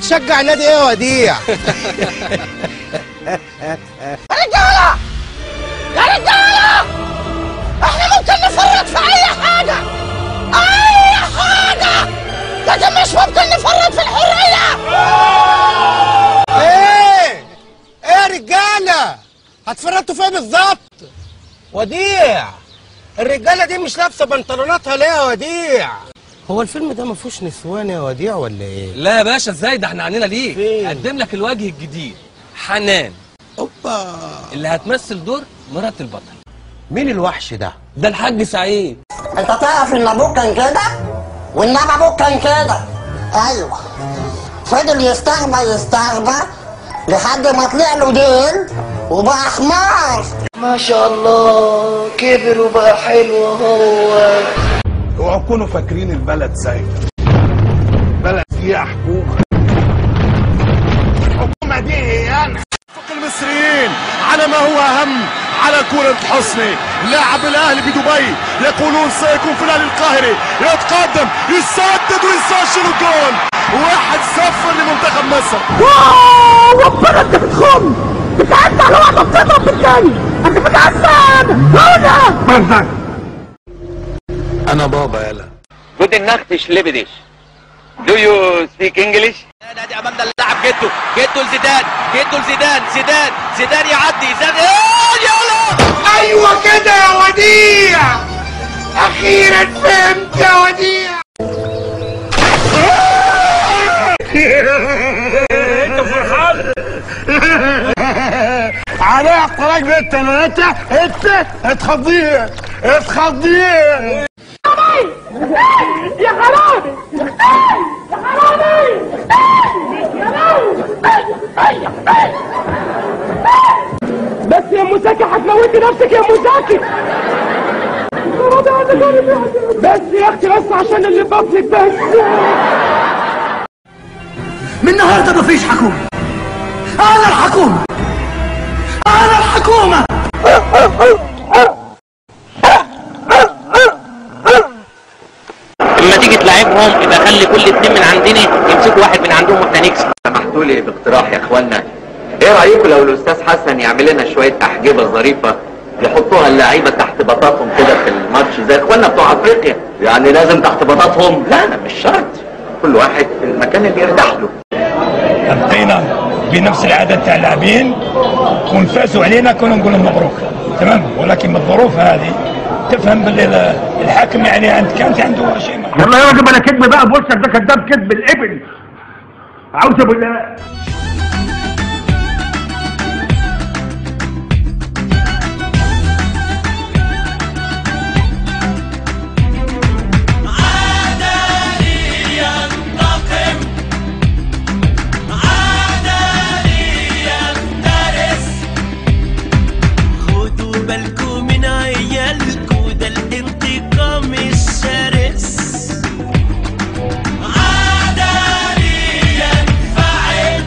بتشجع نادي ايه يا وديع؟ رجاله يا رجاله، احنا ممكن نفرط في اي حاجه، اي حاجه، لكن مش ممكن نفرط في الحريه. ايه يا رجاله؟ هتفرطوا فين بالظبط؟ وديع، الرجاله دي مش لابسه بنطلوناتها ليه يا وديع؟ هو الفيلم ده ما فيهوش نسوان يا وديع ولا ايه؟ لا يا باشا، ازاي ده احنا عنينا ليك. فين؟ قدم لك الوجه الجديد، حنان، اوبا، اللي هتمثل دور مرات البطل. مين الوحش ده؟ ده الحاج سعيد. انت تعرف ان ابوك كان كده؟ وانما ابوك كان كده. ايوه، فضل يستغبى لحد ما طلع له ديل وبقى حمار. ما شاء الله كبر وبقى حلو هو. اوعوا تكونوا فاكرين البلد سايبه، البلد فيها حكومه. الحكومه دي هي انا. المصريين على ما هو اهم على كرة حسني، لاعب الاهلي بدبي، يقولون سيكون في الاهلي القاهري، يتقدم يسدد ويسجل الجول 1-0 لمنتخب مصر. واو، ربنا انت بتخم، بتعدي على واحده بتضرب بالتاني، انت بتعسان هنا. انا بابا يلا. Guten Nacht, ich liebe dich. Do you speak English? نادي امامنا اللاعب جدو لزيدان، زيدان يعدي، يلا. ايوه كده يا وديع، اخيرا فهمت يا وديع. انت فرحان؟ على اختراق بيت انت اتخضيه. يا حرامي يا حرامي بس يا مساكي هتموتي نفسك يا مساكي. بس يا اختي، بس عشان اللي بطلك بس. من النهارده مفيش حكومه، انا الحكومه، انا الحكومه. لما تيجي تلعبهم يبقى خلي كل اتنين من عندنا يمسكوا واحد من عندهم والتاني يكسب. سمحتوا لي باقتراح يا اخوانا، ايه رايكم لو الاستاذ حسن يعمل لنا شويه احجبه ظريفه يحطوها اللعيبه تحت بطاطهم كده في الماتش زي اخوانا بتوع افريقيا؟ يعني لازم تحت بطاطهم؟ لا مش شرط، كل واحد في المكان اللي يرتاح له. انطينا بنفس العدد تاع اللاعبين ونفازوا علينا كنا نقول مبروك، تمام. ولكن بالظروف هذه تفهم باللي الحاكم يعني كانت عنده شيء. يلا يا راجل بلا كذب بقى، بوشك ده كذاب كذب الابن. اعوذ بالله. عدالي ينفعل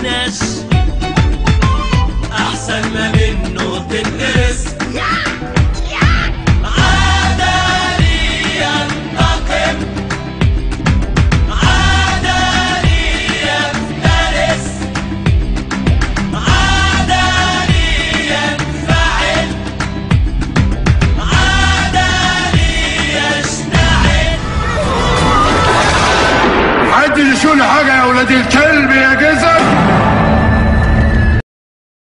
معناش احسن ما منه تدرس عدالي ينتقم عدالي يفترس عدالي ينفعل عدالي يشتعل. حد يشيل حاجه يا ولاد الكلب.